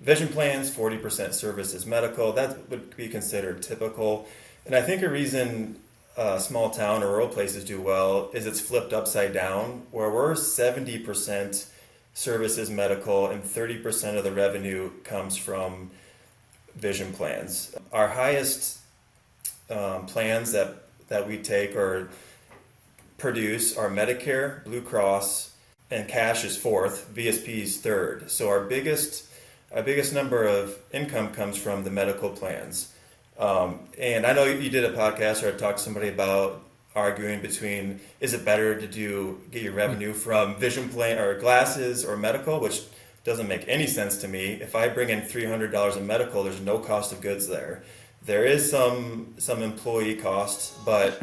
vision plans, 40% services medical. That would be considered typical. And I think a reason small town or rural places do well is it's flipped upside down, where we're 70% services medical and 30% of the revenue comes from vision plans. Our highest plans that we take or produce are Medicare, Blue Cross, and cash is fourth, VSP is third. So our biggest number of income comes from the medical plans. And I know you did a podcast or I talked to somebody about arguing between, is it better to get your revenue from vision plan or glasses or medical, which doesn't make any sense to me. If I bring in $300 in medical, there's no cost of goods there. There is some employee costs, but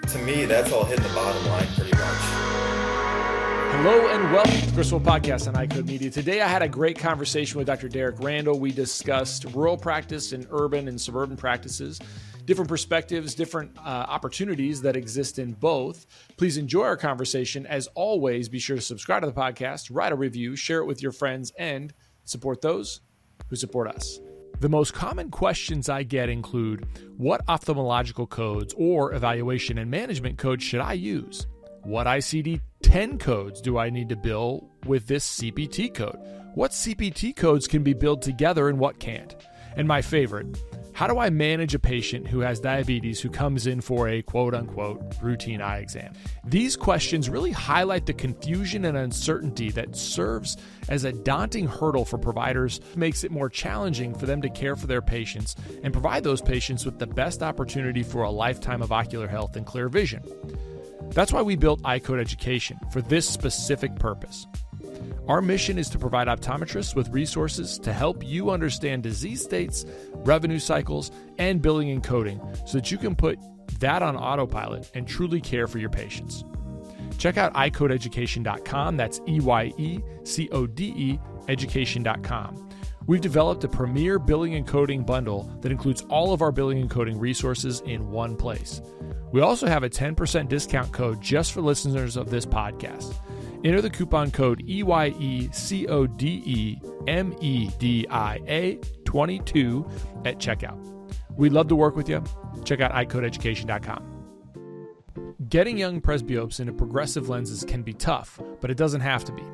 to me, that's all hitting the bottom line pretty much. Hello and welcome to the Chris and Derrick Podcast on iCode Media. Today I had a great conversation with Dr. Derrick Randall. We discussed rural practice and urban and suburban practices, different perspectives, different opportunities that exist in both. Please enjoy our conversation. As always, be sure to subscribe to the podcast, write a review, share it with your friends, and support those who support us. The most common questions I get include, what ophthalmological codes or evaluation and management codes should I use? What ICD-10 codes do I need to bill with this CPT code? What CPT codes can be billed together and what can't? And my favorite, how do I manage a patient who has diabetes who comes in for a quote-unquote routine eye exam? These questions really highlight the confusion and uncertainty that serves as a daunting hurdle for providers, makes it more challenging for them to care for their patients and provide those patients with the best opportunity for a lifetime of ocular health and clear vision. That's why we built iCode Education for this specific purpose. Our mission is to provide optometrists with resources to help you understand disease states, revenue cycles, and billing and coding so that you can put that on autopilot and truly care for your patients. Check out iCodeEducation.com. That's EYECODE education.com. We've developed a premier billing and coding bundle that includes all of our billing and coding resources in one place. We also have a 10% discount code just for listeners of this podcast. Enter the coupon code EYECODEMEDIA22 at checkout. We'd love to work with you. Check out iCodeEducation.com. Getting young presbyopes into progressive lenses can be tough, but it doesn't have to be.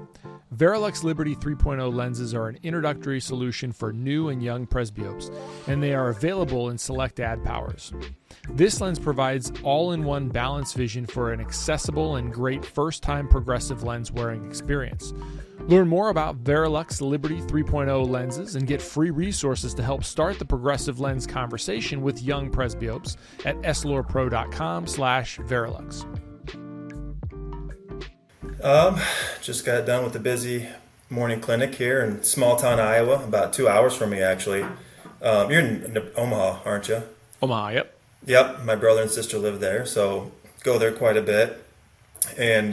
Verilux Liberty 3.0 lenses are an introductory solution for new and young presbyopes, and they are available in select ad powers. This lens provides all-in-one balanced vision for an accessible and great first-time progressive lens wearing experience. Learn more about Verilux Liberty 3.0 lenses and get free resources to help start the progressive lens conversation with young presbyopes at eslorpro.com/Verilux. Just got done with a busy morning clinic here in small town Iowa, about 2 hours from me actually. You're in Omaha, aren't you? Omaha, yep. Yep, my brother and sister live there, so go there quite a bit. And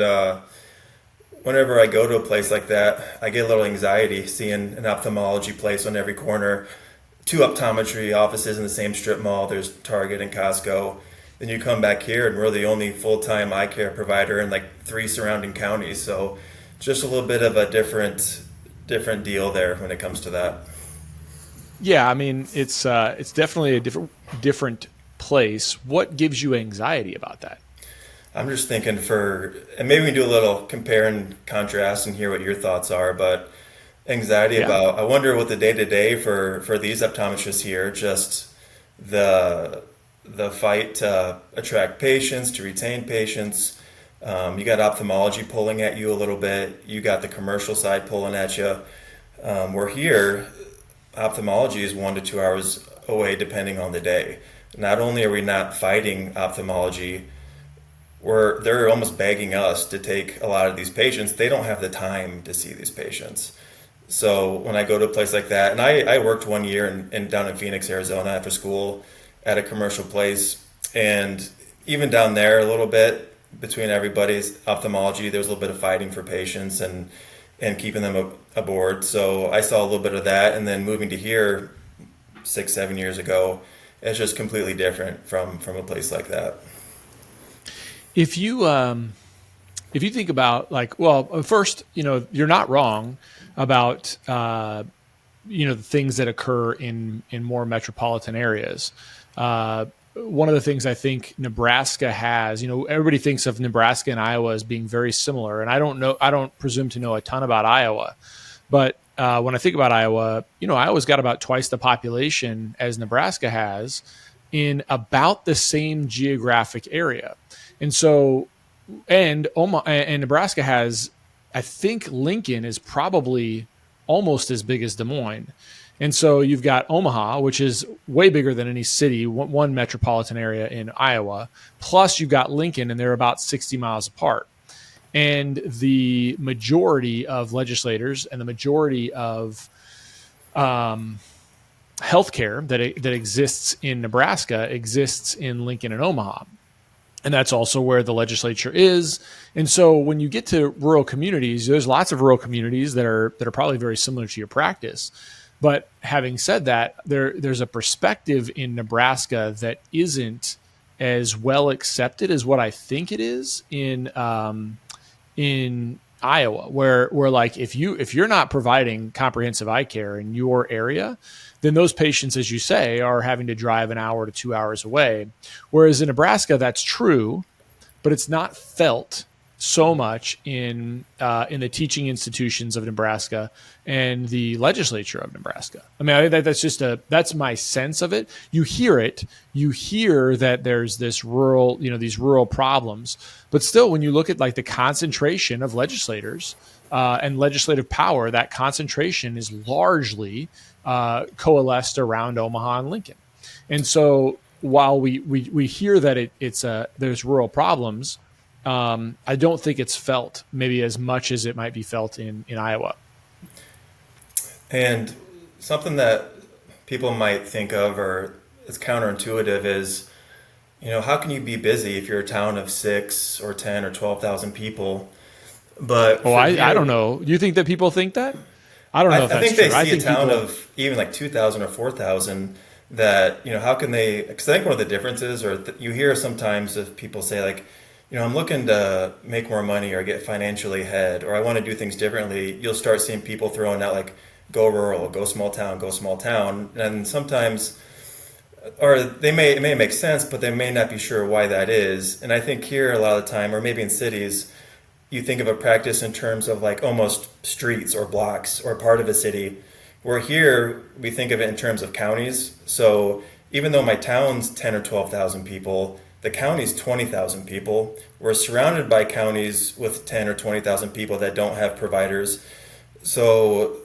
whenever I go to a place like that, I get a little anxiety seeing an ophthalmology place on every corner, 2 optometry offices in the same strip mall. There's Target and Costco. Then you come back here and we're the only full-time eye care provider in like 3 surrounding counties. So just a little bit of a different deal there when it comes to that. Yeah, I mean, it's definitely a different place. What gives you anxiety about that? I'm just thinking and maybe we can do a little compare and contrast and hear what your thoughts are, but anxiety about, I wonder what the day-to-day for these optometrists here, just the fight to attract patients, to retain patients. You got ophthalmology pulling at you a little bit. You got the commercial side pulling at you. We're here, ophthalmology is 1 to 2 hours away depending on the day. Not only are we not fighting ophthalmology, they're almost begging us to take a lot of these patients. They don't have the time to see these patients. So when I go to a place like that, and I worked 1 year down in Phoenix, Arizona after school at a commercial place, and even down there a little bit between everybody's ophthalmology, there's a little bit of fighting for patients and keeping them aboard. So I saw a little bit of that, and then moving to here 6-7 years ago, it's just completely different from a place like that. If you think about first, you're not wrong about the things that occur in more metropolitan areas. One of the things I think Nebraska has, everybody thinks of Nebraska and Iowa as being very similar. And I don't presume to know a ton about Iowa, but when I think about Iowa, Iowa's got about twice the population as Nebraska has in about the same geographic area. And so, and Omaha and Nebraska has, I think Lincoln is probably almost as big as Des Moines. And so you've got Omaha, which is way bigger than any city, one metropolitan area in Iowa. Plus you've got Lincoln, and they're about 60 miles apart. And the majority of legislators and the majority of healthcare that exists in Nebraska exists in Lincoln and Omaha. And that's also where the legislature is. And so when you get to rural communities, there's lots of rural communities that are probably very similar to your practice. But having said that, there's a perspective in Nebraska that isn't as well accepted as what I think it is in Iowa, where like if you're not providing comprehensive eye care in your area, then those patients, as you say, are having to drive an hour to 2 hours away. Whereas in Nebraska, that's true, but it's not felt so much in the teaching institutions of Nebraska and the legislature of Nebraska. I mean, that's my sense of it. You hear it. You hear that there's this rural, these rural problems, but still, when you look at like the concentration of legislators and legislative power, that concentration is largely coalesced around Omaha and Lincoln. And so while we hear that there's rural problems, I don't think it's felt maybe as much as it might be felt in Iowa. And something that people might think of, or it's counterintuitive, is, how can you be busy if you're a town of 6 or 10 or 12,000 people? But I don't know. Do you think that people think that? I don't know if that's true. I think they see a town of even like 2,000 or 4,000 that, how can they, because I think one of the differences, or you hear sometimes of people say like, I'm looking to make more money or get financially ahead, or I want to do things differently. You'll start seeing people throwing out like, go rural, go small town. And sometimes, or it may make sense, but they may not be sure why that is. And I think here a lot of the time, or maybe in cities, you think of a practice in terms of like almost streets or blocks or part of a city, where here we think of it in terms of counties. So even though my town's 10 or 12,000 people, the county's 20,000 people. We're surrounded by counties with 10 or 20,000 people that don't have providers. So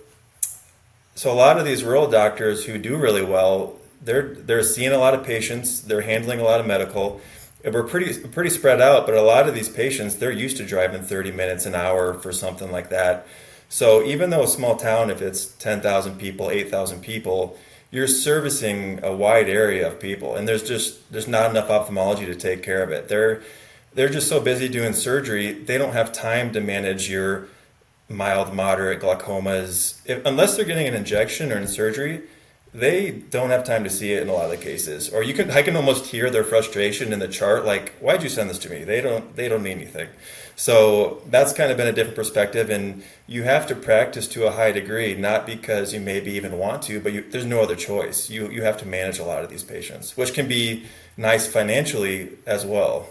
a lot of these rural doctors who do really well, they're seeing a lot of patients, they're handling a lot of medical. We're pretty spread out, but a lot of these patients, they're used to driving 30 minutes an hour for something like that. So even though a small town, if it's 10,000 people, 8,000 people, you're servicing a wide area of people, and there's not enough ophthalmology to take care of it. They're just so busy doing surgery, they don't have time to manage your mild, moderate glaucomas. Unless they're getting an injection or in surgery, they don't have time to see it in a lot of the cases. Or I can almost hear their frustration in the chart, like, why'd you send this to me? They don't need anything. So that's kind of been a different perspective, and you have to practice to a high degree, not because you maybe even want to, but there's no other choice. You have to manage a lot of these patients, which can be nice financially as well.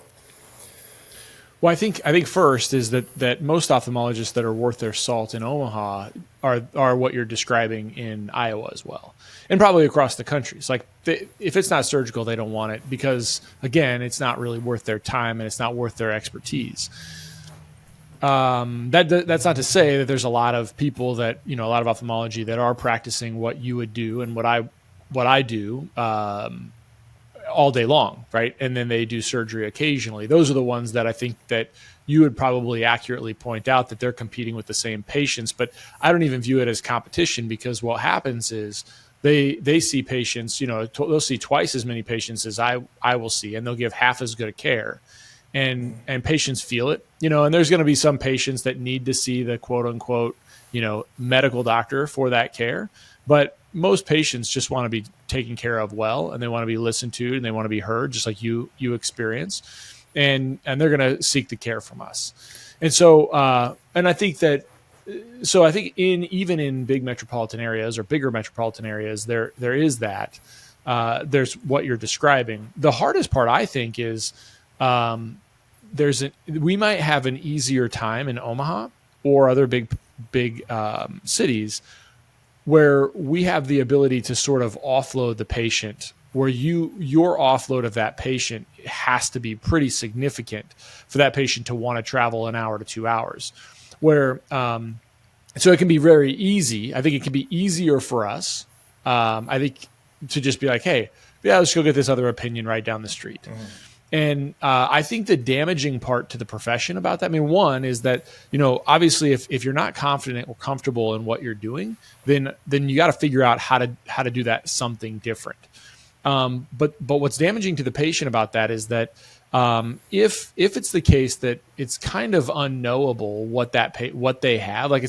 Well, I think first is that most ophthalmologists that are worth their salt in Omaha are what you're describing in Iowa as well, and probably across the country. It's like if it's not surgical, they don't want it because, again, it's not really worth their time and it's not worth their expertise. That's not to say that there's a lot of people that, a lot of ophthalmology that are practicing what you would do and what I do all day long, right? And then they do surgery occasionally. Those are the ones that I think that you would probably accurately point out that they're competing with the same patients, but I don't even view it as competition, because what happens is they see patients, they'll see twice as many patients as I will see, and they'll give half as good a care. And patients feel it, and there's going to be some patients that need to see the quote unquote, medical doctor for that care. But most patients just want to be taken care of well, and they want to be listened to, and they want to be heard, just like you experience, and they're going to seek the care from us. And so, and I think that so I think even in big metropolitan areas or bigger metropolitan areas, there is that. There's what you're describing. The hardest part, I think, is we might have an easier time in Omaha or other big cities where we have the ability to sort of offload the patient, where your offload of that patient has to be pretty significant for that patient to want to travel an hour to 2 hours. Where so it can be very easy. I think it can be easier for us. I think to just be like, hey, yeah, let's go get this other opinion right down the street. Mm-hmm. And I think the damaging part to the profession about that, I mean, one is that, obviously if you're not confident or comfortable in what you're doing, then you got to figure out how to do that something different. But what's damaging to the patient about that is that if it's the case that it's kind of unknowable what they have, like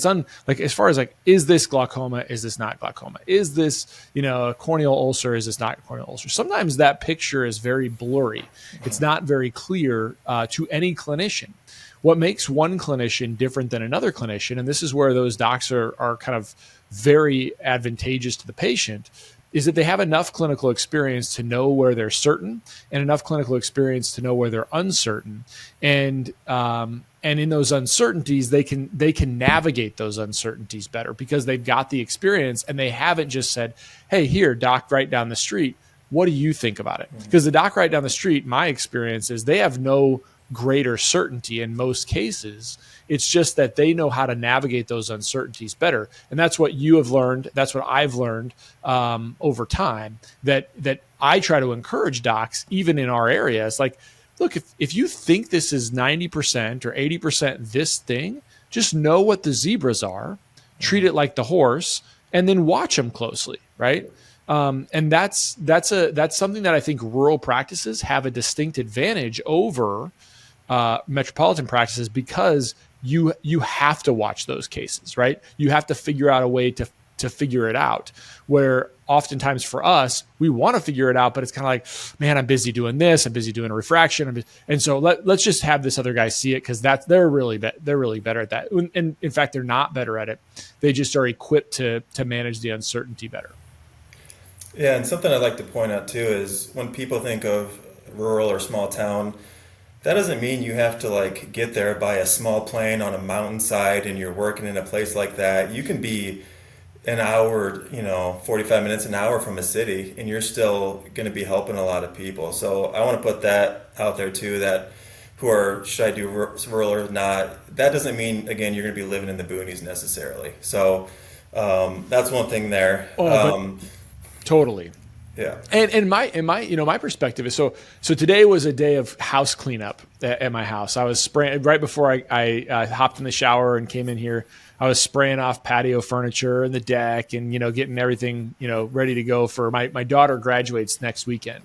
as far as like, is this glaucoma? Is this not glaucoma? Is this, a corneal ulcer? Is this not a corneal ulcer? Sometimes that picture is very blurry. It's not very clear to any clinician. What makes one clinician different than another clinician, and this is where those docs are kind of very advantageous to the patient, is that they have enough clinical experience to know where they're certain and enough clinical experience to know where they're uncertain. And in those uncertainties, they can navigate those uncertainties better because they've got the experience and they haven't just said, hey, here, doc right down the street, what do you think about it? Because the doc right down the street, my experience is they have no greater certainty in most cases. It's just that they know how to navigate those uncertainties better. And that's what you have learned. That's what I've learned over time, that I try to encourage docs, even in our areas. Like, look, if you think this is 90% or 80% this thing, just know what the zebras are, treat it like the horse, and then watch them closely, right? And that's something that I think rural practices have a distinct advantage over metropolitan practices, because you have to watch those cases, right? You have to figure out a way to figure it out, where oftentimes for us, we want to figure it out, but it's kind of like, man, I'm busy doing this. I'm busy doing a refraction. And so let's just have this other guy see it, because they're really better at that. And in fact, they're not better at it. They just are equipped to manage the uncertainty better. Yeah, and something I'd like to point out too is when people think of rural or small town, that doesn't mean you have to like get there by a small plane on a mountainside and you're working in a place like that. You can be an hour, 45 minutes, an hour from a city, and you're still going to be helping a lot of people. So I want to put that out there too, that should I do rural or not? That doesn't mean, again, you're going to be living in the boonies necessarily. So that's one thing there. Totally. Yeah. And my perspective is so today was a day of house cleanup at my house. I was spraying right before I hopped in the shower and came in here. I was spraying off patio furniture and the deck and, getting everything, ready to go for my daughter graduates next weekend.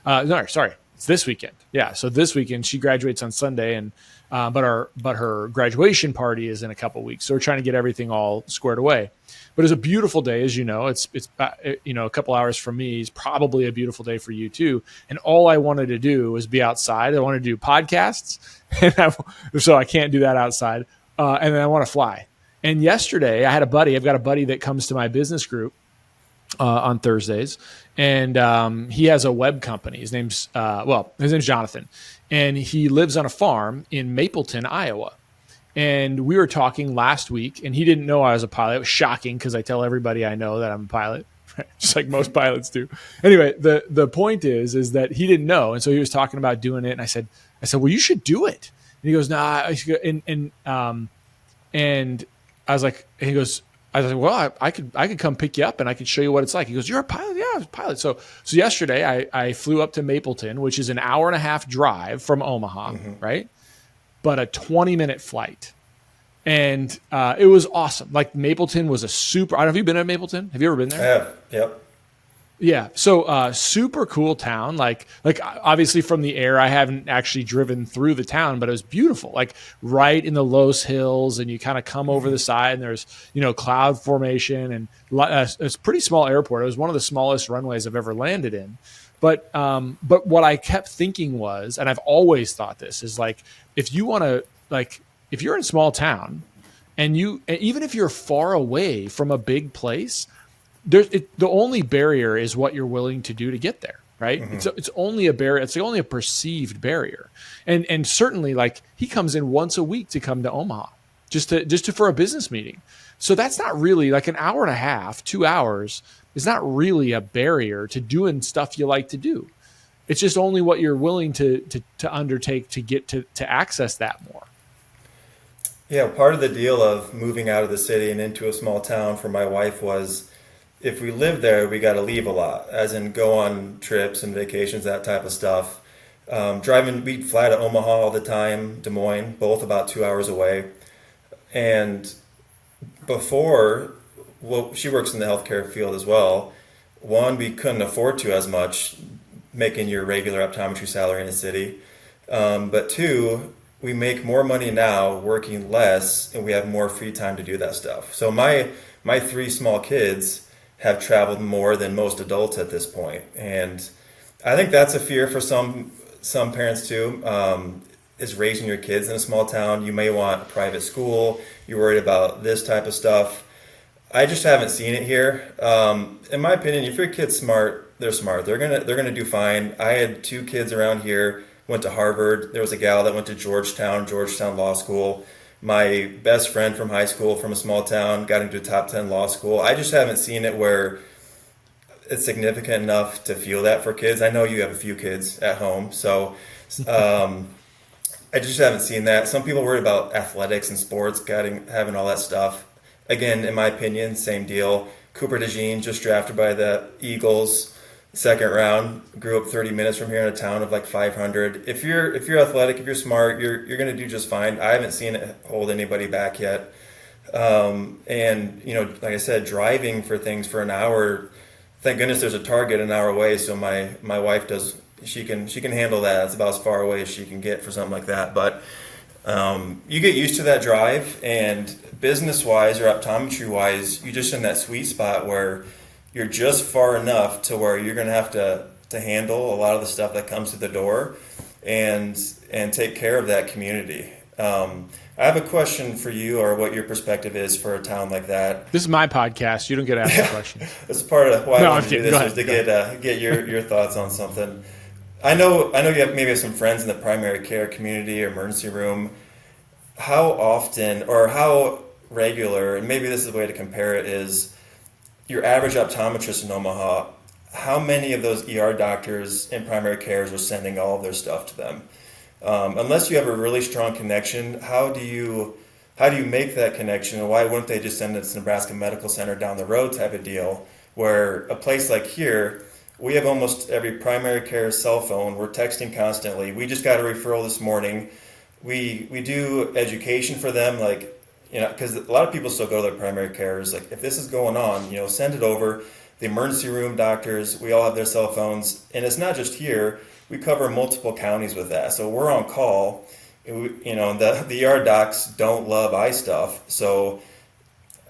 It's this weekend. Yeah. So this weekend she graduates on Sunday, and but her graduation party is in a couple weeks. So we're trying to get everything all squared away. But it's a beautiful day, as you know. It's a couple hours from me. It's probably a beautiful day for you too. And all I wanted to do was be outside. I wanted to do podcasts, and so I can't do that outside. And then I want to fly. And yesterday I had I've got a buddy that comes to my business group on Thursdays, and he has a web company. His name's Jonathan, and he lives on a farm in Mapleton, Iowa. And we were talking last week, and he didn't know I was a pilot. It was shocking because I tell everybody I know that I'm a pilot, just like most pilots do. Anyway, the point is that he didn't know, and so he was talking about doing it. And I said, well, you should do it. And he goes, nah. And I was like, well, I could come pick you up and I could show you what it's like. He goes, you're a pilot? Yeah, I was a pilot. So yesterday I flew up to Mapleton, which is an hour and a half drive from Omaha, right? But a 20-minute flight. And it was awesome. Like, Mapleton was I don't know, have you been to Mapleton? Have you ever been there? I have, yep. Yeah. So super cool town. Like obviously from the air, I haven't actually driven through the town, but it was beautiful. Like right in the Los Hills, and you kind of come over the side, and there's, cloud formation, and it's a pretty small airport. It was one of the smallest runways I've ever landed in. But what I kept thinking was, and I've always thought this, is like, if you want to, like, if you're in a small town And even if you're far away from a big place, the only barrier is what you're willing to do to get there, right? Mm-hmm. It's only a barrier. It's only a perceived barrier. And certainly, like, he comes in once a week to come to Omaha just to for a business meeting. So that's not really, like, an hour and a half, 2 hours is not really a barrier to doing stuff you like to do. It's just only what you're willing to undertake to get to access that more. Yeah, part of the deal of moving out of the city and into a small town for my wife was, if we live there, we got to leave a lot, as in go on trips and vacations, that type of stuff. We'd fly to Omaha all the time, Des Moines, both about 2 hours away. And before, well, she works in the healthcare field as well. One, we couldn't afford to as much, making your regular optometry salary in the city. But two, we make more money now working less, and we have more free time to do that stuff. So my three small kids have traveled more than most adults at this point, and I think that's a fear for some parents too. Is raising your kids in a small town. You may want a private school. You're worried about this type of stuff. I just haven't seen it here. In my opinion, if your kid's smart, they're smart. They're gonna do fine. I had two kids around here, went to Harvard. There was a gal that went to Georgetown Law School. My best friend from high school from a small town got into a top 10 law school. I just haven't seen it where it's significant enough to feel that for kids. I know you have a few kids at home, so I just haven't seen that. Some people worry about athletics and sports, having all that stuff. Again, in my opinion, same deal. Cooper DeJean, just drafted by the Eagles, second round, grew up 30 minutes from here in a town of like 500. If you're athletic, if you're smart, you're going to do just fine. I haven't seen it hold anybody back yet. And like I said, driving for things for an hour. Thank goodness there's a Target an hour away, so my wife does. She can handle that. It's about as far away as she can get for something like that. But you get used to that drive, and business-wise or optometry-wise, you're just in that sweet spot where you're just far enough to where you're going to have to handle a lot of the stuff that comes to the door and take care of that community. I have a question for you, or what your perspective is for a town like that. This is my podcast. You don't get to ask the question. That's part of why I wanted to do this, was to get your thoughts on something. I know you maybe have some friends in the primary care community or emergency room. How often or how regular, and maybe this is a way to compare it, is your average optometrist in Omaha, how many of those ER doctors in primary cares are sending all of their stuff to them? Unless you have a really strong connection, how do you make that connection, and why wouldn't they just send it to Nebraska Medical Center down the road type of deal, where a place like here, we have almost every primary care cell phone. We're texting constantly. We just got a referral this morning. We do education for them, like, because a lot of people still go to their primary cares. Like, if this is going on, send it over. The emergency room doctors, we all have their cell phones. And it's not just here. We cover multiple counties with that. So we're on call. The ER docs don't love eye stuff. So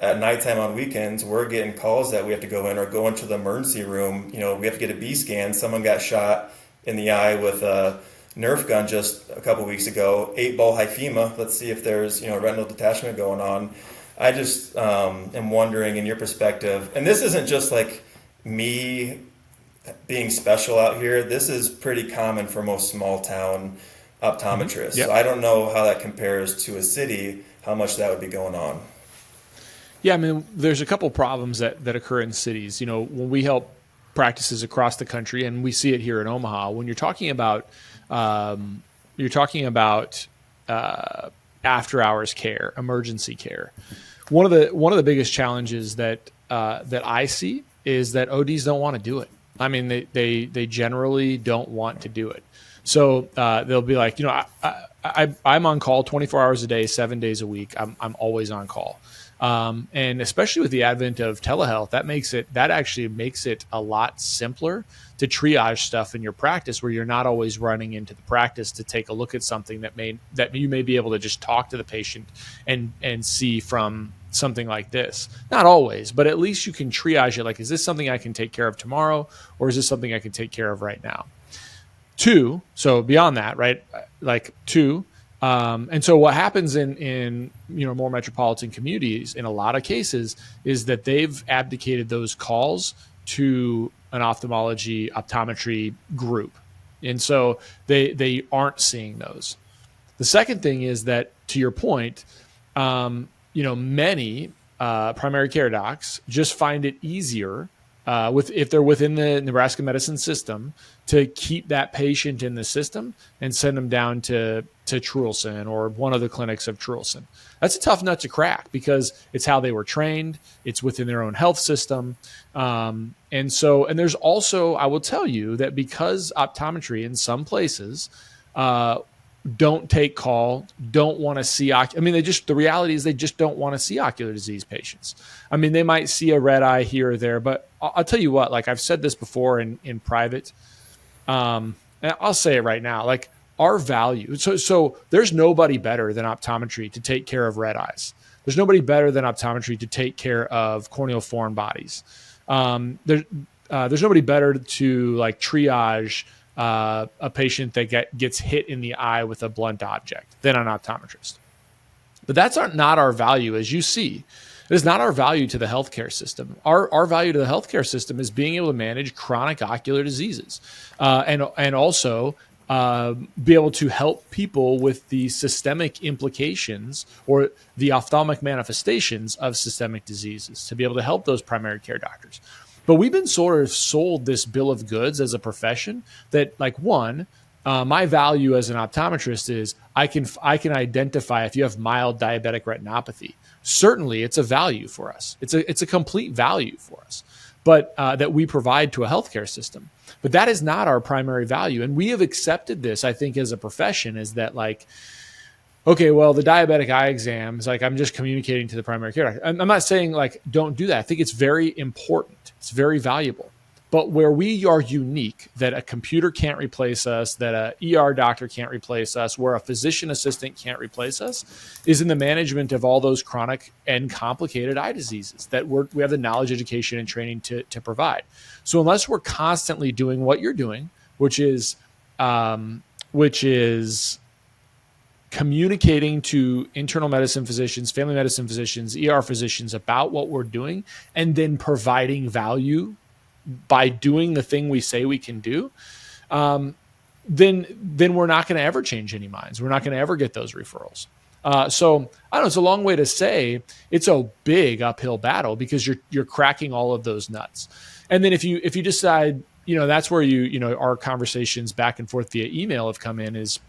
at nighttime on weekends, we're getting calls that we have to go in or go into the emergency room. We have to get a B scan. Someone got shot in the eye with a Nerf gun just a couple weeks ago. 8-ball hyphema. Let's see if there's retinal detachment going on. I just am wondering, in your perspective, and this isn't just like me being special out here. This is pretty common for most small town optometrists. Mm-hmm. Yep. So I don't know how that compares to a city, how much that would be going on. Yeah, I mean, there's a couple problems that occur in cities. When we help practices across the country, and we see it here in Omaha, when you're talking about after hours care, emergency care. One of the biggest challenges that I see is that ODs don't want to do it. I mean, they generally don't want to do it. So they'll be like, I'm on call 24 hours a day, 7 days a week. I'm always on call. And especially with the advent of telehealth, that actually makes it a lot simpler to triage stuff in your practice, where you're not always running into the practice to take a look at something that you may be able to just talk to the patient and see from something like this. Not always, but at least you can triage it. Like, is this something I can take care of tomorrow, or is this something I can take care of right now? Two, so beyond that, right? Like, two, And so what happens in more metropolitan communities in a lot of cases is that they've abdicated those calls to an optometry group. And so they aren't seeing those. The second thing is that, to your point, many primary care docs just find it easier if they're within the Nebraska medicine system to keep that patient in the system and send them down to Trulson or one of the clinics of Trulson. That's a tough nut to crack because it's how they were trained. It's within their own health system. And there's also, I will tell you that because optometry in some places don't take call, don't want to see. The reality is they just don't want to see ocular disease patients. I mean, they might see a red eye here or there, but I'll tell you what, like I've said this before in private, and I'll say it right now, like our value. So there's nobody better than optometry to take care of red eyes. There's nobody better than optometry to take care of corneal foreign bodies. There's nobody better to like triage a patient that gets hit in the eye with a blunt object than an optometrist. But that's not our value, as you see. It is not our value to the healthcare system. Our value to the healthcare system is being able to manage chronic ocular diseases and also be able to help people with the systemic implications or the ophthalmic manifestations of systemic diseases, to be able to help those primary care doctors. But we've been sort of sold this bill of goods as a profession that, like, my value as an optometrist is I can identify if you have mild diabetic retinopathy. Certainly, it's a value for us. It's a complete value for us, but that we provide to a healthcare system. But that is not our primary value, and we have accepted this, I think, as a profession, is that like, okay, well, the diabetic eye exam is like, I'm just communicating to the primary care doctor. I'm not saying like don't do that. I think it's very important. It's very valuable. But where we are unique, that a computer can't replace us, that a ER doctor can't replace us, where a physician assistant can't replace us, is in the management of all those chronic and complicated eye diseases that we have the knowledge, education, and training to provide. So unless we're constantly doing what you're doing, which is communicating to internal medicine physicians, family medicine physicians, ER physicians about what we're doing, and then providing value by doing the thing we say we can do, then we're not going to ever change any minds. We're not going to ever get those referrals. So I don't know. It's a long way to say it's a big uphill battle because you're cracking all of those nuts. And then if you decide, that's where our conversations back and forth via email have come in is,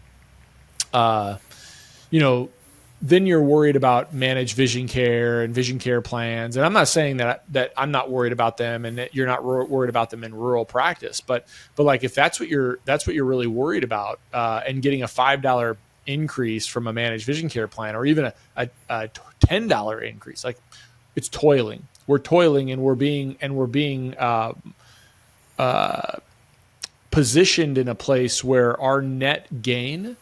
then you're worried about managed vision care and vision care plans. And I'm not saying that I'm not worried about them and that you're not worried about them in rural practice, but like if that's what you're really worried about, and getting a $5 increase from a managed vision care plan, or even a $10 increase, like it's toiling. We're toiling and we're being positioned in a place where our net gain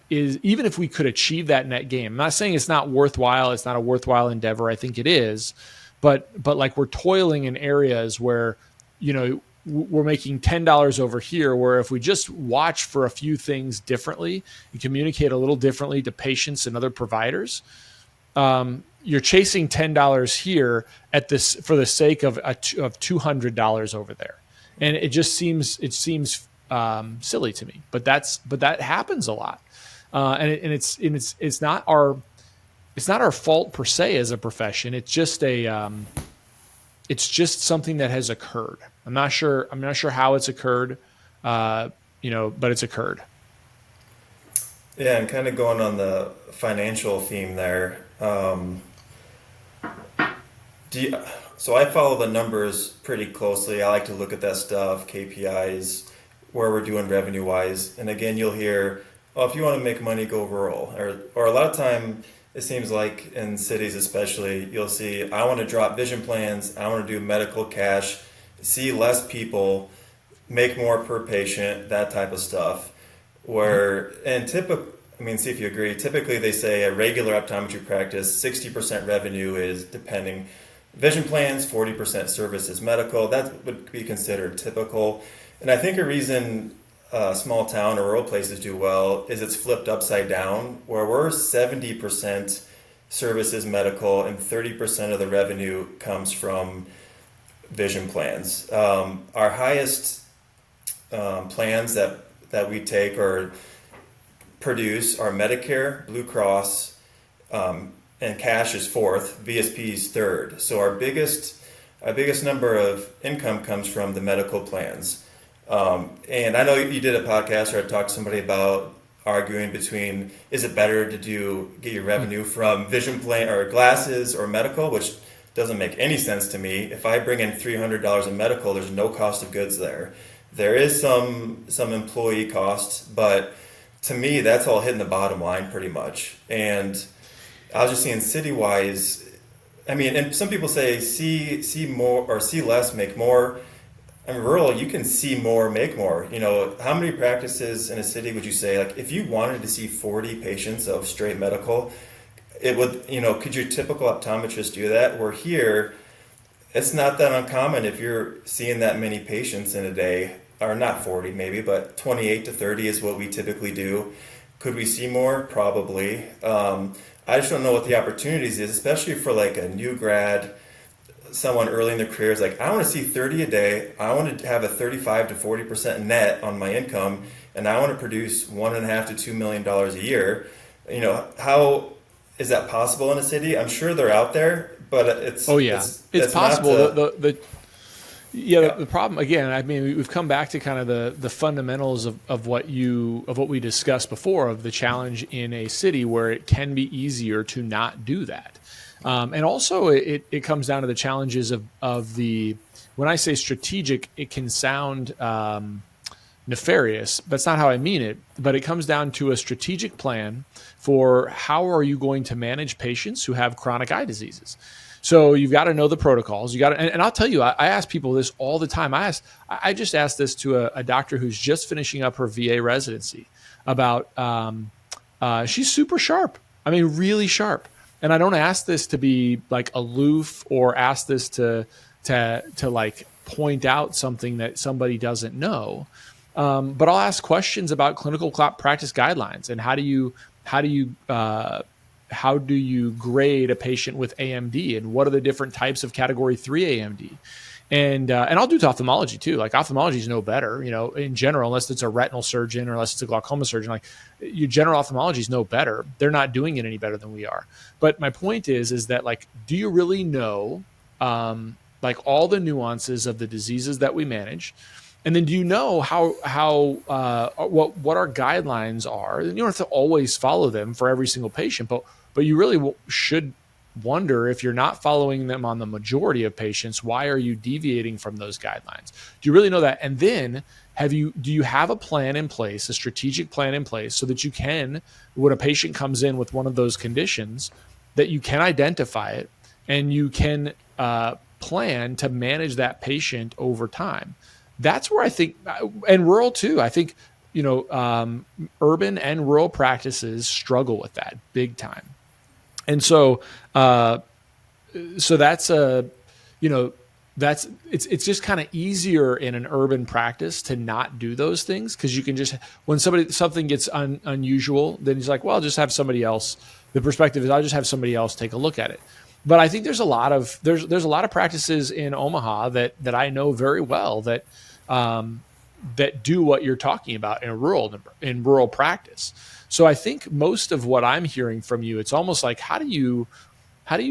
is, even if we could achieve that net gain, I'm not saying it's not worthwhile. It's not a worthwhile endeavor. I think it is, but like we're toiling in areas where, we're making $10 over here, where if we just watch for a few things differently and communicate a little differently to patients and other providers, you're chasing $10 here for the sake of $200 over there. And it seems silly to me, but that happens a lot, and it's not our fault per se as a profession. It's just something that has occurred. I'm not sure how it's occurred, but it's occurred. Yeah, and kind of going on the financial theme there. So I follow the numbers pretty closely. I like to look at that stuff, KPIs, where we're doing revenue wise. And again, you'll hear, if you want to make money, go rural. Or a lot of time, it seems like in cities especially, you'll see, I want to drop vision plans, I want to do medical cash, see less people, make more per patient, that type of stuff. See if you agree, typically they say a regular optometry practice, 60% revenue is depending. Vision plans, 40% services medical, that would be considered typical. And I think a reason small town or rural places do well is it's flipped upside down, where we're 70% services medical and 30% of the revenue comes from vision plans. Our highest plans that we take or produce are Medicare, Blue Cross, and cash is fourth, VSP is third. So our biggest number of income comes from the medical plans. And I know you did a podcast or I talked to somebody about arguing between, is it better to get your revenue from vision plan or glasses or medical, which doesn't make any sense to me. If I bring in $300 in medical, there's no cost of goods there. There is some employee costs, but to me, that's all hitting the bottom line pretty much. And I was just seeing city-wise, I mean, and some people say see more or see less, make more. I mean, rural, you can see more, make more. You know, how many practices in a city would you say, like, if you wanted to see 40 patients of straight medical, it would, you know, could your typical optometrist do that? Where here, it's not that uncommon if you're seeing that many patients in a day, or not 40 maybe, but 28 to 30 is what we typically do. Could we see more? Probably. I just don't know what the opportunities is, especially for like a new grad, someone early in their career is like, I want to see 30 a day. I want to have a 35 to 40% net on my income, and I want to produce $1.5 to $2 million a year. You know, how is that possible in a city? I'm sure they're out there, but it's it's possible. The problem again, I mean, we've come back to kind of the fundamentals of what we discussed before, of the challenge in a city where it can be easier to not do that. And also it comes down to the challenges of the, when I say strategic, it can sound nefarious, but that's not how I mean it. But it comes down to a strategic plan for how are you going to manage patients who have chronic eye diseases. So you've got to know the protocols. You got to, and I'll tell you, I ask people this all the time. I just asked this to a doctor who's just finishing up her VA residency about, she's super sharp. I mean, really sharp. And I don't ask this to be like aloof or ask this to like point out something that somebody doesn't know. But I'll ask questions about clinical practice guidelines and how do you grade a patient with AMD, and what are the different types of category 3 AMD? And I'll do to ophthalmology too. Like, ophthalmology is no better, you know, in general, unless it's a retinal surgeon or unless it's a glaucoma surgeon. Like, your general ophthalmology is no better. They're not doing it any better than we are. But my point is that, like, do you really know like all the nuances of the diseases that we manage? And then do you know what our guidelines are? And you don't have to always follow them for every single patient, but you really should wonder, if you're not following them on the majority of patients, why are you deviating from those guidelines? Do you really know that? And then do you have a plan in place, a strategic plan in place, so that you can, when a patient comes in with one of those conditions, that you can identify it and you can plan to manage that patient over time? That's where I think, and rural too, I think, you know, urban and rural practices struggle with that big time. And so that's it's just kind of easier in an urban practice to not do those things, because you can just, when something gets unusual, then he's like, well, I'll just have somebody else. The perspective is, I'll just have somebody else take a look at it. But I think there's a lot of practices in Omaha that I know very well that do what you're talking about in rural practice. So I think most of what I'm hearing from you, it's almost like, how do you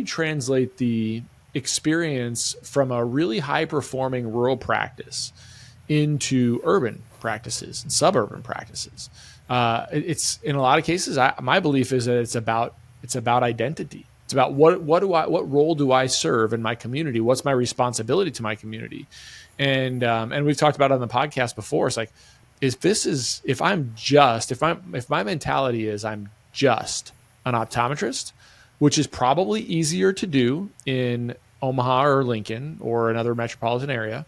translate the experience from a really high performing rural practice into urban practices and suburban practices? It's, in a lot of cases, my belief is that it's about identity. It's about what role do I serve in my community? What's my responsibility to my community? And we've talked about it on the podcast before. It's like, if my mentality is I'm just an optometrist, which is probably easier to do in Omaha or Lincoln or another metropolitan area,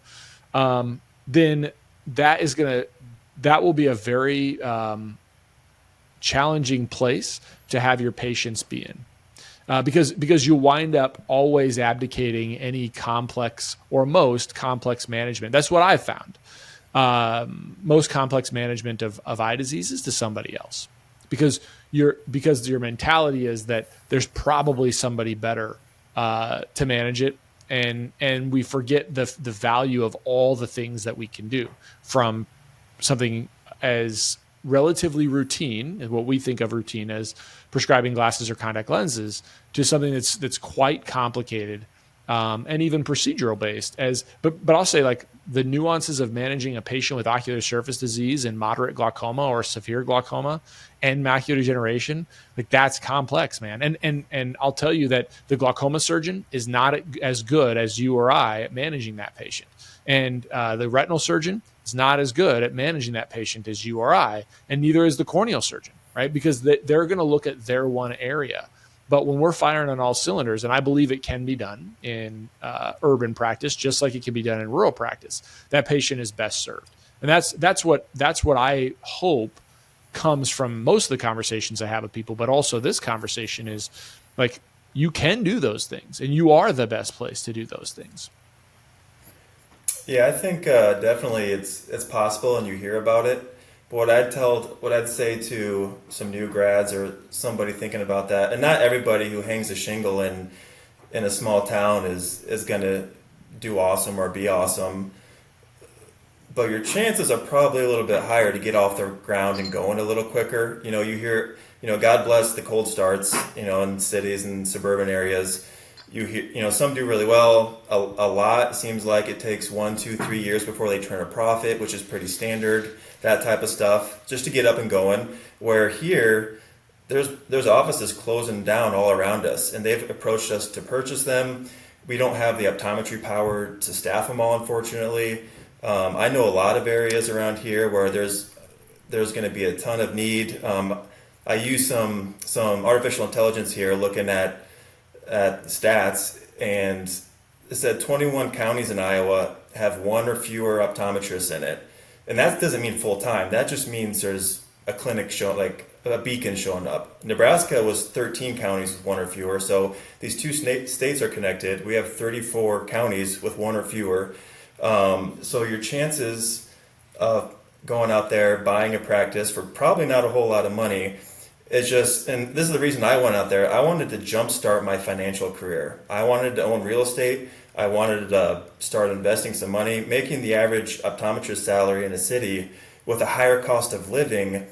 then that will be a very challenging place to have your patients be in. Because you wind up always abdicating any complex or most complex management. That's what I've found. most complex management of eye diseases to somebody else, because your mentality is that there's probably somebody better to manage it, and we forget the value of all the things that we can do, from something as relatively routine, and what we think of routine as prescribing glasses or contact lenses, to something that's quite complicated, and even procedural based. But I'll say, like, the nuances of managing a patient with ocular surface disease and moderate glaucoma or severe glaucoma and macular degeneration, like, that's complex, man. And I'll tell you that the glaucoma surgeon is not as good as you or I at managing that patient, and the retinal surgeon is not as good at managing that patient as you or I, and neither is the corneal surgeon, right? Because they're going to look at their one area. But when we're firing on all cylinders, and I believe it can be done in urban practice, just like it can be done in rural practice, that patient is best served. And that's what I hope comes from most of the conversations I have with people. But also, this conversation is like, you can do those things, and you are the best place to do those things. Yeah, I think definitely it's possible, and you hear about it. But what I'd say to some new grads or somebody thinking about that, and not everybody who hangs a shingle in a small town is going to do awesome or be awesome, but your chances are probably a little bit higher to get off the ground and going a little quicker. You know, you hear, God bless the cold starts, in cities and suburban areas. You hear, some do really well. A lot seems like it takes 1, 2, 3 years before they turn a profit, which is pretty standard. That type of stuff, just to get up and going. Where here, there's offices closing down all around us, and they've approached us to purchase them. We don't have the optometry power to staff them all, unfortunately. I know a lot of areas around here where there's going to be a ton of need. I use some artificial intelligence here, looking at stats, and it said 21 counties in Iowa have one or fewer optometrists in it. And that doesn't mean full time. That just means there's a clinic like a beacon showing up. Nebraska was 13 counties with one or fewer. So these two states are connected. We have 34 counties with one or fewer. So your chances of going out there, buying a practice for probably not a whole lot of money, is just, and this is the reason I went out there. I wanted to jumpstart my financial career. I wanted to own real estate. I wanted to start investing some money, making the average optometrist salary in a city with a higher cost of living.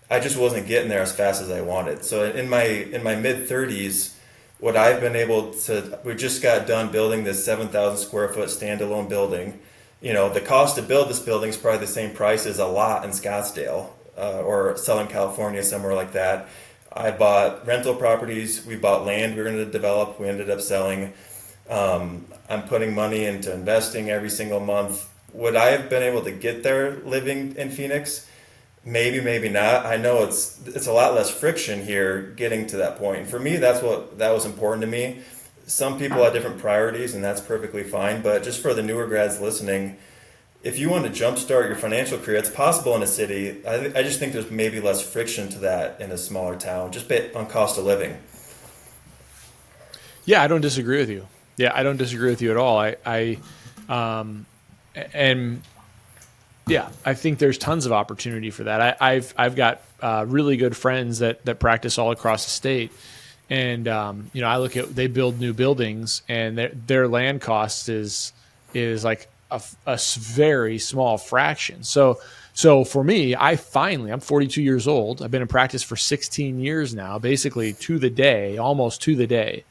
I just wasn't getting there as fast as I wanted. So in my mid 30s, what I've been able to, we just got done building this 7,000 square foot standalone building. The cost to build this building is probably the same price as a lot in Scottsdale or Southern California, somewhere like that. I bought rental properties. We bought land we were going to develop. We ended up selling. I'm putting money into investing every single month. Would I have been able to get there living in Phoenix? Maybe, maybe not. I know it's a lot less friction here getting to that point. And for me, that was important to me. Some people have different priorities, and that's perfectly fine. But just for the newer grads listening, if you want to jumpstart your financial career, it's possible in a city. I just think there's maybe less friction to that in a smaller town, just on cost of living. Yeah, I don't disagree with you. I at all. I think there's tons of opportunity for that. I've got really good friends that practice all across the state, and I look at, they build new buildings, and their land cost is like a very small fraction. So for me, I'm 42 years old. I've been in practice for 16 years now, basically almost to the day.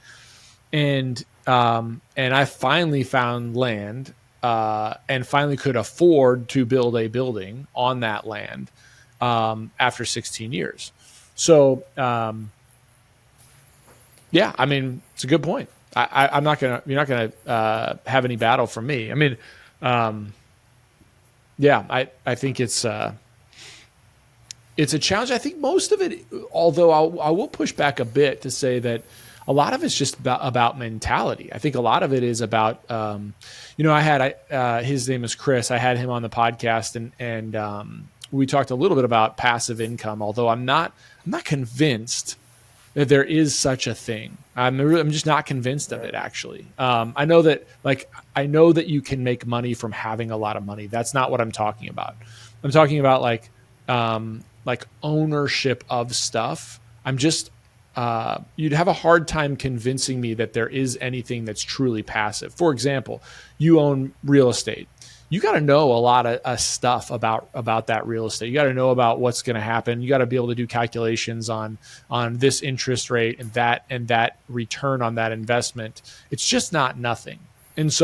And I finally found land, and finally could afford to build a building on that land, after 16 years. So, it's a good point. You're not gonna have any battle from me. I think it's a challenge. I think most of it, although I will push back a bit to say that a lot of it's just about mentality. I think a lot of it is about, his name is Chris. I had him on the podcast, and we talked a little bit about passive income, although I'm not convinced that there is such a thing. I'm just not convinced of it, actually. I know that you can make money from having a lot of money. That's not what I'm talking about. I'm talking about like ownership of stuff. You'd have a hard time convincing me that there is anything that's truly passive. For example, you own real estate. You got to know a lot of stuff about that real estate. You got to know about what's going to happen. You got to be able to do calculations on this interest rate and that return on that investment. It's just not nothing. And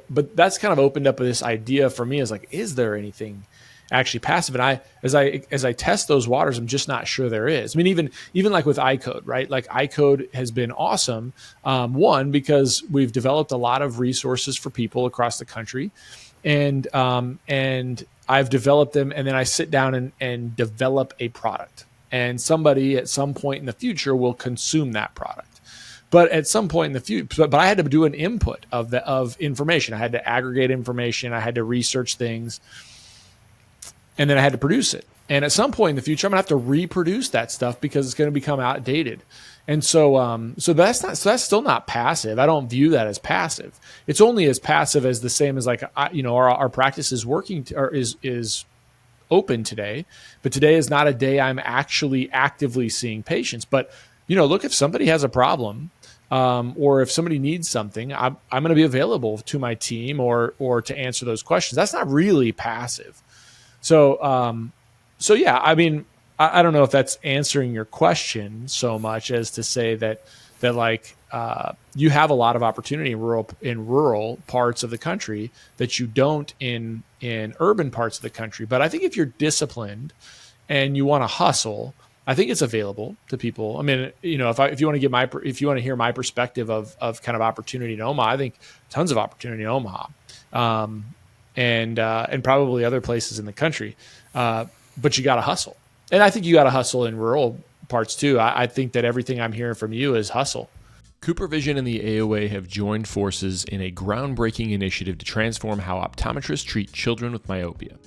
but that's kind of opened up this idea for me, is like, is there anything actually passive? And as I test those waters, I'm just not sure there is. I mean, even like with iCode, right? Like iCode has been awesome. One, because we've developed a lot of resources for people across the country, and I've developed them, and then I sit down and develop a product, and somebody at some point in the future will consume that product. But at some point in the future, but I had to do an input of information. I had to aggregate information. I had to research things. And then I had to produce it. And at some point in the future, I'm gonna have to reproduce that stuff because it's going to become outdated. And so that's still not passive. I don't view that as passive. It's only as passive as the same as our practice is working or is open today, but today is not a day I'm actually actively seeing patients. But look, if somebody has a problem, or if somebody needs something, I'm going to be available to my team or to answer those questions. That's not really passive. So yeah, I mean, I don't know if that's answering your question so much as to say that you have a lot of opportunity in rural parts of the country that you don't in urban parts of the country. But I think if you're disciplined and you want to hustle, I think it's available to people. I mean, if you want to hear my perspective of kind of opportunity in Omaha, I think tons of opportunity in Omaha. And probably other places in the country. But you got to hustle. And I think you got to hustle in rural parts too. I think that everything I'm hearing from you is hustle. CooperVision and the AOA have joined forces in a groundbreaking initiative to transform how optometrists treat children with myopia.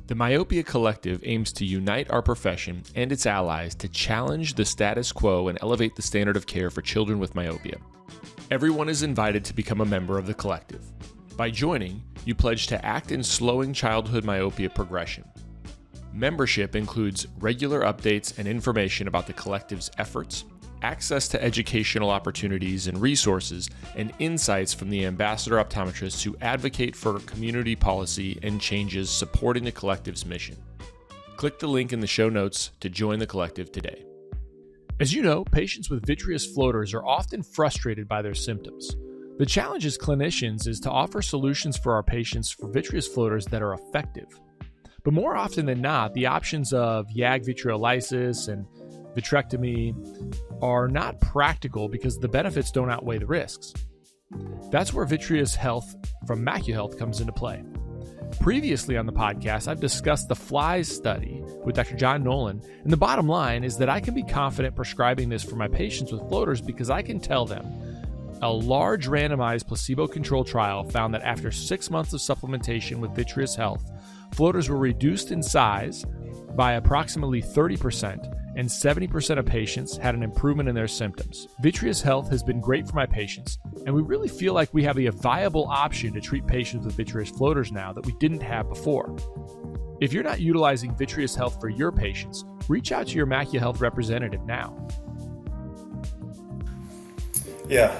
The Myopia Collective aims to unite our profession and its allies to challenge the status quo and elevate the standard of care for children with myopia. Everyone is invited to become a member of the collective. By joining, you pledge to act in slowing childhood myopia progression. Membership includes regular updates and information about the collective's efforts, access to educational opportunities and resources, and insights from the ambassador optometrists who advocate for community policy and changes supporting the collective's mission. Click the link in the show notes to join the collective today. As you know, patients with vitreous floaters are often frustrated by their symptoms. The challenge as clinicians is to offer solutions for our patients for vitreous floaters that are effective. But more often than not, the options of YAG vitreolysis and vitrectomy are not practical because the benefits don't outweigh the risks. That's where Vitreous Health from MacuHealth comes into play. Previously on the podcast, I've discussed the FLIES study with Dr. John Nolan, and the bottom line is that I can be confident prescribing this for my patients with floaters because I can tell them a large randomized placebo-controlled trial found that after 6 months of supplementation with Vitreous Health, floaters were reduced in size by approximately 30%, and 70% of patients had an improvement in their symptoms. Vitreous Health has been great for my patients, and we really feel like we have a viable option to treat patients with vitreous floaters now that we didn't have before. If you're not utilizing Vitreous Health for your patients, reach out to your MacuHealth representative now. Yeah,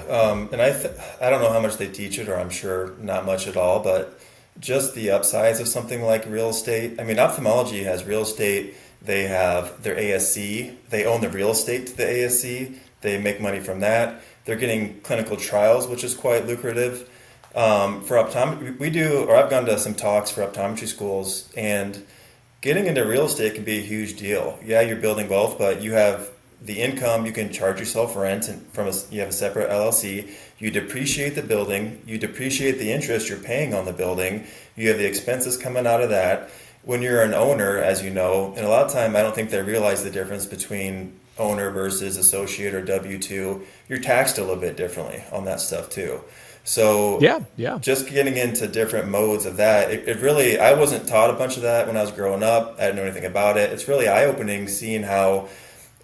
and I don't know how much they teach it, or I'm sure not much at all, but just the upsides of something like real estate. I mean, ophthalmology has real estate. They have their ASC. They own the real estate to the ASC. They make money from that. They're getting clinical trials, which is quite lucrative. For optometry, I've gone to some talks for optometry schools, and getting into real estate can be a huge deal. Yeah, you're building wealth, but you have the income. You can charge yourself rent, and you have a separate LLC. You depreciate the building. You depreciate the interest you're paying on the building. You have the expenses coming out of that. When you're an owner, as you know, and a lot of time I don't think they realize the difference between owner versus associate or W-2. You're taxed a little bit differently on that stuff too. So yeah. Just getting into different modes of that, it really, I wasn't taught a bunch of that when I was growing up. I didn't know anything about it. It's really eye-opening seeing how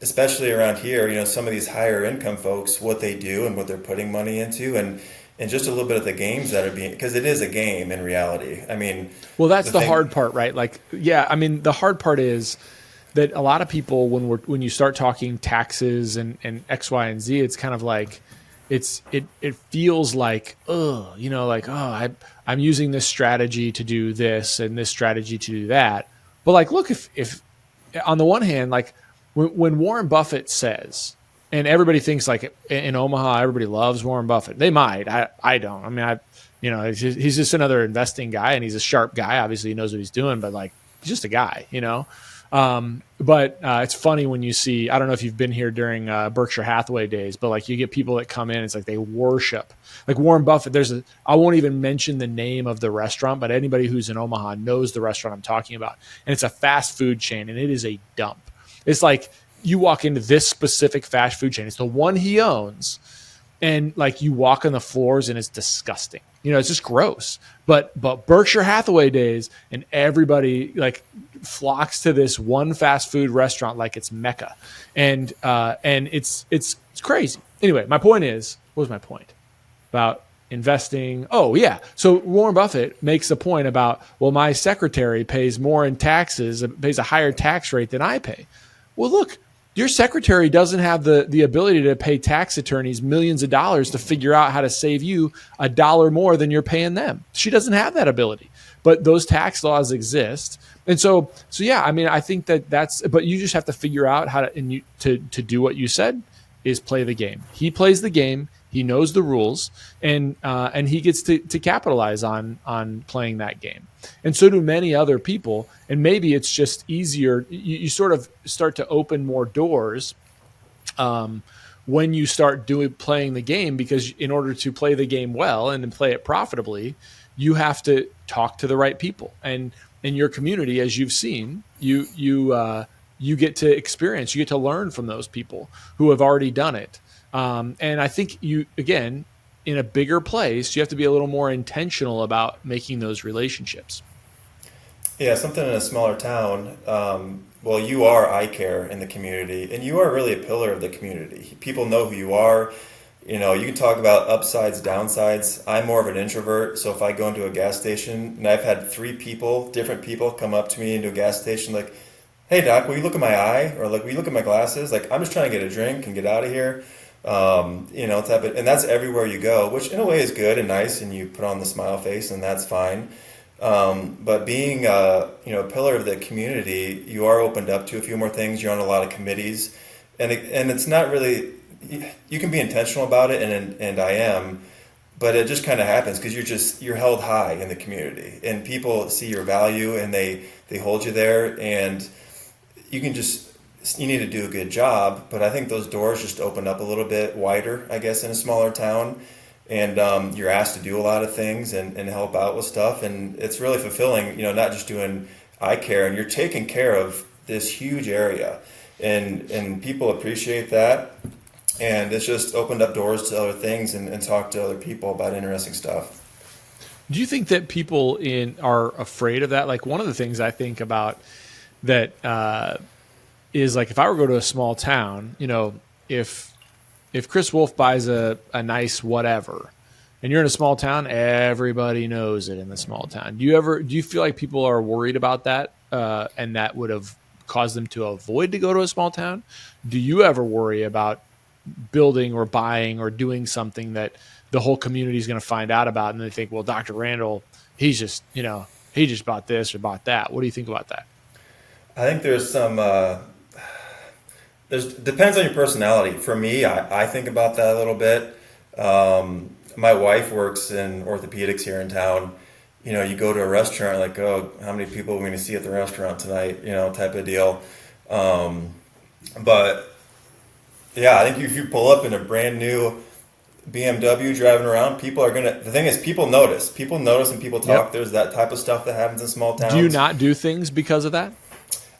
especially around here, some of these higher income folks, what they do and what they're putting money into, and just a little bit of the games that are being, because it is a game in reality. I mean, Well, that's the hard part, right? Like, yeah, I mean, the hard part is that a lot of people, when you start talking taxes and X, Y, and Z, it's kind of like it feels like, like, I'm using this strategy to do this and this strategy to do that. But like, look, if on the one hand, like when Warren Buffett says, and everybody thinks like in Omaha, everybody loves Warren Buffett. They might. I don't. I mean, he's just another investing guy, and he's a sharp guy. Obviously, he knows what he's doing, but like, he's just a guy, But it's funny when you see, I don't know if you've been here during Berkshire Hathaway days, but like you get people that come in, it's like they worship. Like Warren Buffett, I won't even mention the name of the restaurant, but anybody who's in Omaha knows the restaurant I'm talking about. And it's a fast food chain, and it is a dump. It's like you walk into this specific fast food chain. It's the one he owns. And like you walk on the floors and it's disgusting. It's just gross. But Berkshire Hathaway days, and everybody like flocks to this one fast food restaurant like it's Mecca. And it's crazy. Anyway, my point is, what was my point? About investing. Oh yeah. So Warren Buffett makes a point about, well, my secretary pays more in taxes, pays a higher tax rate than I pay. Well, look, your secretary doesn't have the ability to pay tax attorneys millions of dollars to figure out how to save you $1 more than you're paying them. She doesn't have that ability, but those tax laws exist. And so yeah, I mean, I think but you just have to figure out how to do what you said is play the game. He plays the game. He knows the rules, and he gets to capitalize on playing that game. And so do many other people. And maybe it's just easier. You sort of start to open more doors when you start playing the game, because in order to play the game well and play it profitably, you have to talk to the right people. And in your community, as you've seen, you get to experience, you get to learn from those people who have already done it. And I think again, in a bigger place, you have to be a little more intentional about making those relationships. Yeah, something in a smaller town. Well, you are eye care in the community, and you are really a pillar of the community. People know who you are. You can talk about upsides, downsides. I'm more of an introvert, so if I go into a gas station, and I've had 3 different people come up to me into a gas station like, hey doc, will you look at my eye? Or like, will you look at my glasses? Like, I'm just trying to get a drink and get out of here. And that's everywhere you go, which in a way is good and nice, and you put on the smile face, and that's fine. But being a pillar of the community, you are opened up to a few more things. You're on a lot of committees, and it's not really. You can be intentional about it, and I am, but it just kind of happens because you're held high in the community, and people see your value, and they hold you there, and you need to do a good job. But I think those doors just open up a little bit wider, I guess, in a smaller town. And you're asked to do a lot of things and help out with stuff. And it's really fulfilling, not just doing eye care. And you're taking care of this huge area. And people appreciate that. And it's just opened up doors to other things and talk to other people about interesting stuff. Do you think that people are afraid of that? Like, one of the things I think about that is like, if I were to go to a small town, if Chris Wolfe buys a nice whatever, and you're in a small town, everybody knows it in the small town. Do you feel like people are worried about that, and that would have caused them to avoid to go to a small town? Do you ever worry about building or buying or doing something that the whole community is going to find out about, and they think, well, Dr. Randall, he just bought this or bought that? What do you think about that? I think there's some. Depends on your personality. For me, I think about that a little bit. My wife works in orthopedics here in town. You go to a restaurant, like, oh, how many people are we going to see at the restaurant tonight? Type of deal. But yeah, I think if you pull up in a brand new BMW driving around, the thing is, people notice. People notice and people talk. Yep. There's that type of stuff that happens in small towns. Do you not do things because of that?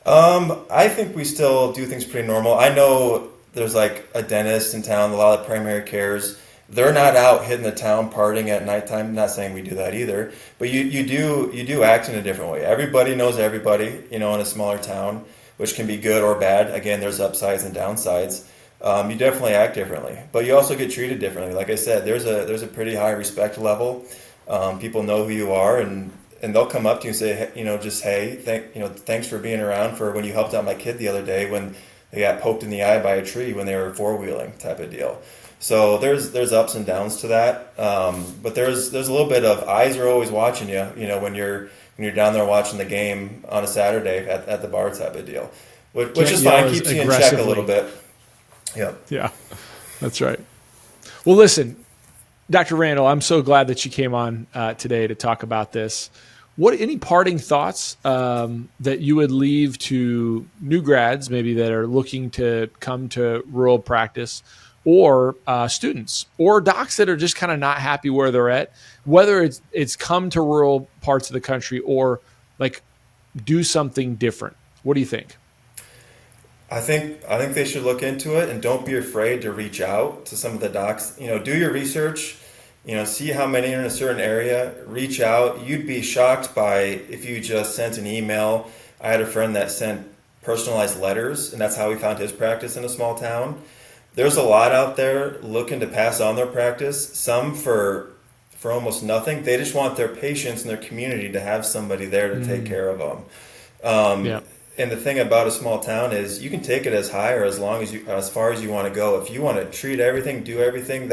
I think we still do things pretty normal. I know there's like a dentist in town, a lot of primary cares. They're not out hitting the town partying at nighttime. I'm not saying we do that either, but you do act in a different way. Everybody knows everybody, in a smaller town. which can be good or bad. Again, there's upsides and downsides. You definitely act differently, but you also get treated differently. Like I said, there's a pretty high respect level. People know who you are, and they'll come up to you and say, hey, thanks for being around for when you helped out my kid the other day when they got poked in the eye by a tree when they were four-wheeling type of deal. So there's ups and downs to that, but there's a little bit of eyes are always watching you. When you're down there watching the game on a Saturday at the bar type of deal, which is fine, keeps you in check a little bit. Yeah, that's right. Well, listen, Dr. Randall, I'm so glad that you came on today to talk about this. Any parting thoughts that you would leave to new grads, maybe that are looking to come to rural practice, or students, or docs that are just kind of not happy where they're at, whether it's come to rural parts of the country or like do something different? What do you think? I think they should look into it, and don't be afraid to reach out to some of the docs. Do your research. See how many are in a certain area. Reach out. You'd be shocked by if you just sent an email. I had a friend that sent personalized letters, and that's how he found his practice in a small town. There's a lot out there looking to pass on their practice. Some for almost nothing. They just want their patients and their community to have somebody there to take care of them. And the thing about a small town is you can take it as high or as far as you want to go. If you want to treat everything, do everything,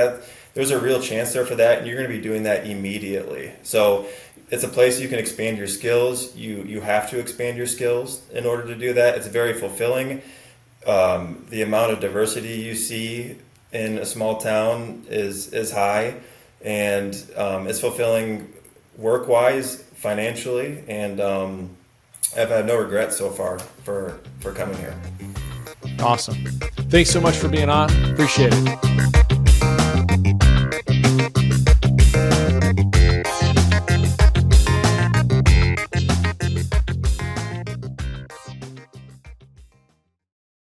there's a real chance there for that, and you're going to be doing that immediately. So it's a place you can expand your skills. You have to expand your skills in order to do that. It's very fulfilling. The amount of diversity you see in a small town is high, and it's fulfilling work-wise, financially, and I've had no regrets so far for coming here. Awesome. Thanks so much for being on. Appreciate it.